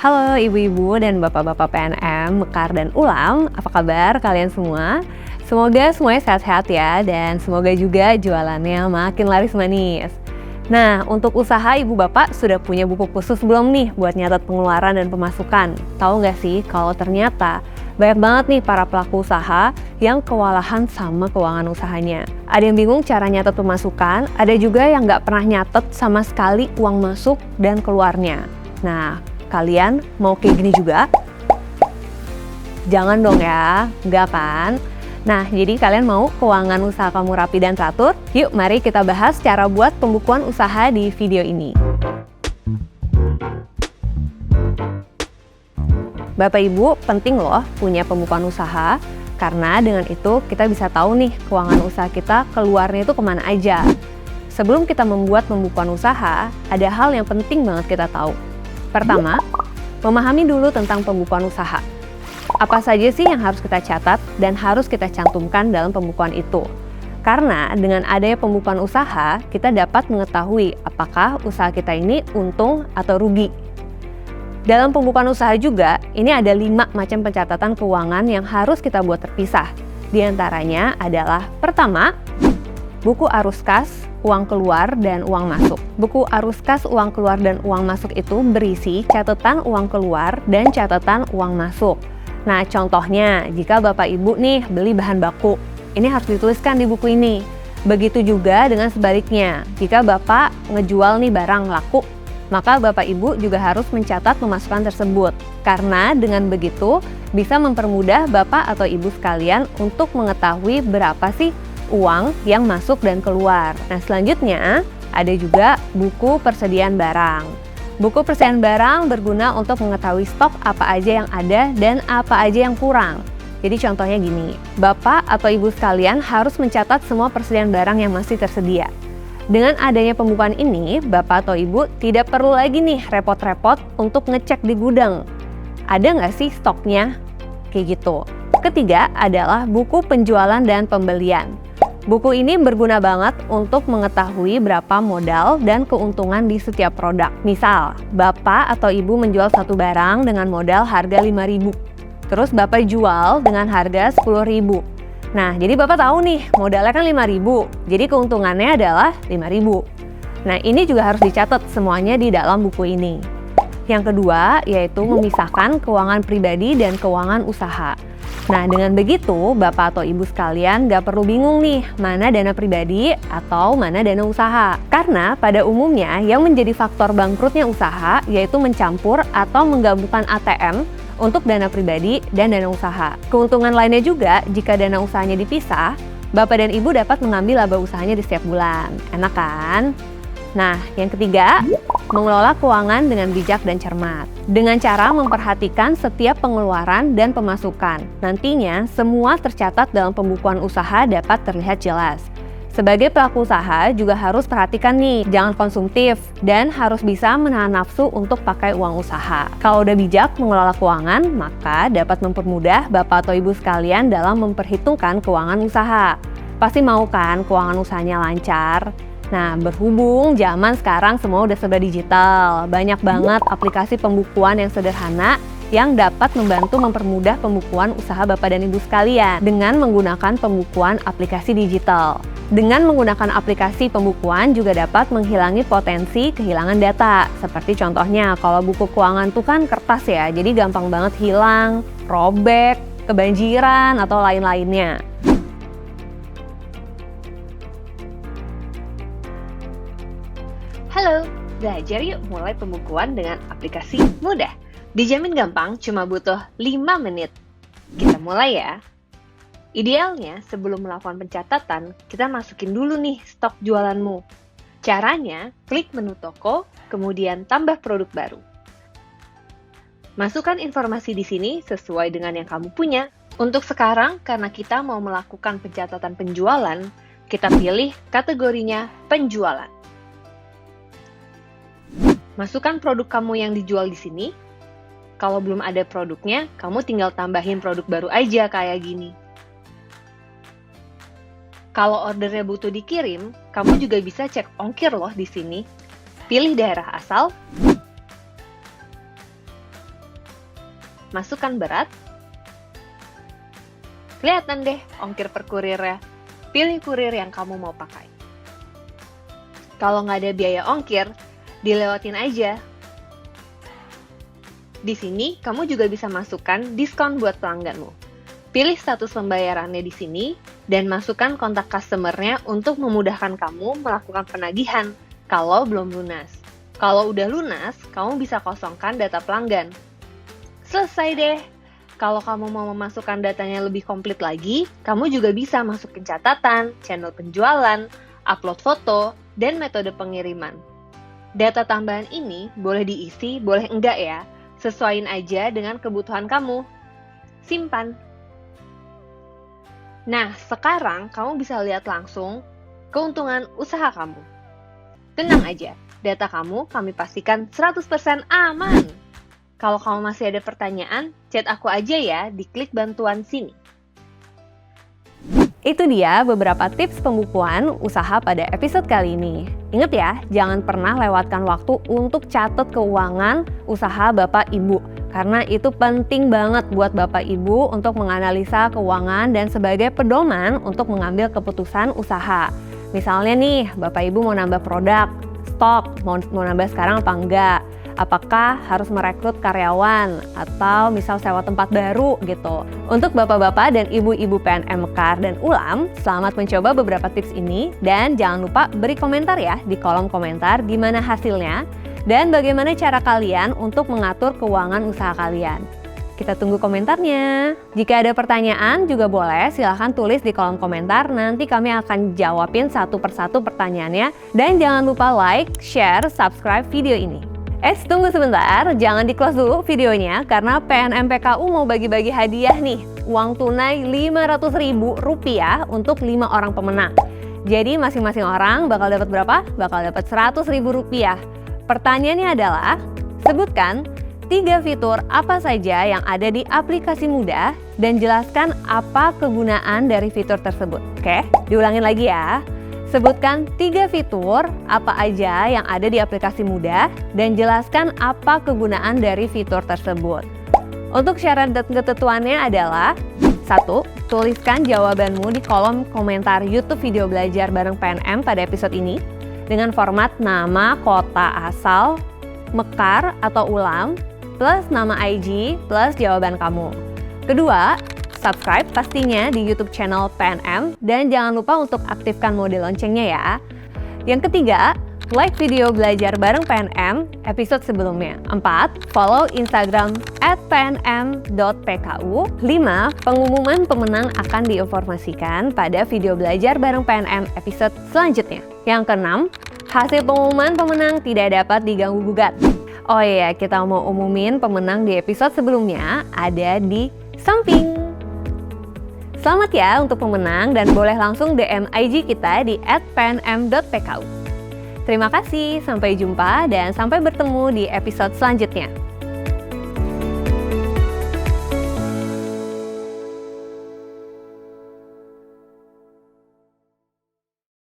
Halo ibu-ibu dan bapak-bapak PNM, Mekar dan Ulam, apa kabar kalian semua? Semoga semuanya sehat-sehat ya, dan semoga juga jualannya makin laris manis. Nah, untuk usaha ibu bapak sudah punya buku khusus belum nih buat nyatet pengeluaran dan pemasukan? Tahu nggak sih kalau ternyata banyak banget nih para pelaku usaha yang kewalahan sama keuangan usahanya. Ada yang bingung cara nyatet pemasukan, ada juga yang nggak pernah nyatet sama sekali uang masuk dan keluarnya. Nah, kalian mau kayak gini juga? Jangan dong ya, enggak kan? Nah, jadi kalian mau keuangan usaha kamu rapi dan teratur? Yuk, mari kita bahas cara buat pembukuan usaha di video ini. Bapak Ibu, penting loh punya pembukuan usaha, karena dengan itu kita bisa tahu nih keuangan usaha kita keluarnya itu kemana aja. Sebelum kita membuat pembukuan usaha, ada hal yang penting banget kita tahu. Pertama, memahami dulu tentang pembukuan usaha. Apa saja sih yang harus kita catat dan harus kita cantumkan dalam pembukuan itu? Karena dengan adanya pembukuan usaha, kita dapat mengetahui apakah usaha kita ini untung atau rugi. Dalam pembukuan usaha juga, ini ada 5 macam pencatatan keuangan yang harus kita buat terpisah. Di antaranya adalah pertama, buku arus kas, uang keluar, dan uang masuk. Buku arus kas, uang keluar, dan uang masuk itu berisi catatan uang keluar dan catatan uang masuk. Nah, contohnya, jika Bapak Ibu nih beli bahan baku, ini harus dituliskan di buku ini. Begitu juga dengan sebaliknya, jika Bapak ngejual nih barang laku, maka Bapak Ibu juga harus mencatat pemasukan tersebut. Karena dengan begitu, bisa mempermudah Bapak atau Ibu sekalian untuk mengetahui berapa sih uang yang masuk dan keluar. Nah, selanjutnya ada juga buku persediaan barang. Buku persediaan barang berguna untuk mengetahui stok apa aja yang ada dan apa aja yang kurang. Jadi contohnya gini, Bapak atau Ibu sekalian harus mencatat semua persediaan barang yang masih tersedia. Dengan adanya pembukuan ini, Bapak atau Ibu tidak perlu lagi nih repot-repot untuk ngecek di gudang. Ada nggak sih stoknya? Kayak gitu. Ketiga adalah buku penjualan dan pembelian. Buku ini berguna banget untuk mengetahui berapa modal dan keuntungan di setiap produk. Misal, Bapak atau Ibu menjual satu barang dengan modal harga 5.000. Terus Bapak jual dengan harga 10.000. Nah, jadi Bapak tahu nih, modalnya kan 5.000. Jadi keuntungannya adalah 5.000. Nah, ini juga harus dicatat semuanya di dalam buku ini. Yang kedua, yaitu memisahkan keuangan pribadi dan keuangan usaha. Nah, dengan begitu, Bapak atau Ibu sekalian gak perlu bingung nih, mana dana pribadi atau mana dana usaha. Karena pada umumnya yang menjadi faktor bangkrutnya usaha yaitu mencampur atau menggabungkan ATM untuk dana pribadi dan dana usaha. Keuntungan lainnya juga, jika dana usahanya dipisah, Bapak dan Ibu dapat mengambil laba usahanya di setiap bulan. Enak kan? Nah, yang ketiga, mengelola keuangan dengan bijak dan cermat. Dengan cara memperhatikan setiap pengeluaran dan pemasukan. Nantinya, semua tercatat dalam pembukuan usaha dapat terlihat jelas. Sebagai pelaku usaha juga harus perhatikan nih, jangan konsumtif dan harus bisa menahan nafsu untuk pakai uang usaha. Kalau udah bijak mengelola keuangan, maka dapat mempermudah Bapak atau Ibu sekalian dalam memperhitungkan keuangan usaha. Pasti mau kan keuangan usahanya lancar? Nah, berhubung zaman sekarang semua udah serba digital, banyak banget aplikasi pembukuan yang sederhana yang dapat membantu mempermudah pembukuan usaha Bapak dan Ibu sekalian dengan menggunakan pembukuan aplikasi digital. Dengan menggunakan aplikasi pembukuan juga dapat menghilangi potensi kehilangan data. Seperti contohnya, kalau buku keuangan tuh kan kertas ya, jadi gampang banget hilang, robek, kebanjiran, atau lain-lainnya. Halo, belajar yuk mulai pembukuan dengan aplikasi mudah. Dijamin gampang, cuma butuh 5 menit. Kita mulai ya. Idealnya, sebelum melakukan pencatatan, kita masukin dulu nih stok jualanmu. Caranya, klik menu toko, kemudian tambah produk baru. Masukkan informasi di sini sesuai dengan yang kamu punya. Untuk sekarang, karena kita mau melakukan pencatatan penjualan, kita pilih kategorinya penjualan. Masukkan produk kamu yang dijual di sini. Kalau belum ada produknya, kamu tinggal tambahin produk baru aja kayak gini. Kalau ordernya butuh dikirim, kamu juga bisa cek ongkir loh di sini. Pilih daerah asal, masukkan berat. Kelihatan deh ongkir per kurirnya. Pilih kurir yang kamu mau pakai. Kalau nggak ada biaya ongkir, dilewatin aja. Di sini, kamu juga bisa masukkan diskon buat pelangganmu. Pilih status pembayarannya di sini, dan masukkan kontak customer-nya untuk memudahkan kamu melakukan penagihan kalau belum lunas. Kalau udah lunas, kamu bisa kosongkan data pelanggan. Selesai deh! Kalau kamu mau memasukkan datanya lebih komplit lagi, kamu juga bisa masukin catatan, channel penjualan, upload foto, dan metode pengiriman. Data tambahan ini boleh diisi, boleh enggak ya, sesuaiin aja dengan kebutuhan kamu. Simpan. Nah, sekarang kamu bisa lihat langsung keuntungan usaha kamu. Tenang aja, data kamu kami pastikan 100% aman. Kalau kamu masih ada pertanyaan, chat aku aja ya di klik bantuan sini. Itu dia beberapa tips pembukuan usaha pada episode kali ini. Ingat ya, jangan pernah lewatkan waktu untuk catat keuangan usaha Bapak Ibu. Karena itu penting banget buat Bapak Ibu untuk menganalisa keuangan dan sebagai pedoman untuk mengambil keputusan usaha. Misalnya nih, Bapak Ibu mau nambah produk, stok, mau nambah sekarang apa enggak? Apakah harus merekrut karyawan atau misal sewa tempat baru gitu. Untuk bapak-bapak dan ibu-ibu PNM Mekar dan Ulam, selamat mencoba beberapa tips ini dan jangan lupa beri komentar ya di kolom komentar gimana hasilnya dan bagaimana cara kalian untuk mengatur keuangan usaha kalian. Kita tunggu komentarnya. Jika ada pertanyaan juga boleh silahkan tulis di kolom komentar, nanti kami akan jawabin satu persatu pertanyaannya dan jangan lupa like, share, subscribe video ini. Tunggu sebentar, jangan di-close dulu videonya karena PNM PKU mau bagi-bagi hadiah nih. Uang tunai Rp500.000 untuk 5 orang pemenang. Jadi masing-masing orang bakal dapat berapa? Bakal dapat Rp100.000. Pertanyaannya adalah, sebutkan 3 fitur apa saja yang ada di aplikasi Mudah dan jelaskan apa kegunaan dari fitur tersebut. Oke, diulangin lagi ya. Sebutkan 3 fitur apa aja yang ada di aplikasi Mudah dan jelaskan apa kegunaan dari fitur tersebut. Untuk syarat dan ketentuannya adalah 1. Tuliskan jawabanmu di kolom komentar YouTube video belajar bareng PNM pada episode ini dengan format nama, kota asal, Mekar atau Ulam, plus nama IG, plus jawaban kamu. Kedua, subscribe pastinya di YouTube channel PNM dan jangan lupa untuk aktifkan mode loncengnya ya. Yang ketiga, like video belajar bareng PNM episode sebelumnya. 4. Follow Instagram @pnm.pku. 5. Pengumuman pemenang akan diinformasikan pada video belajar bareng PNM episode selanjutnya. Yang keenam, hasil pengumuman pemenang tidak dapat diganggu gugat. Oh iya, kita mau umumin pemenang di episode sebelumnya ada di samping. Selamat ya untuk pemenang dan boleh langsung DM IG kita di @pnm.pku. Terima kasih, sampai jumpa dan sampai bertemu di episode selanjutnya.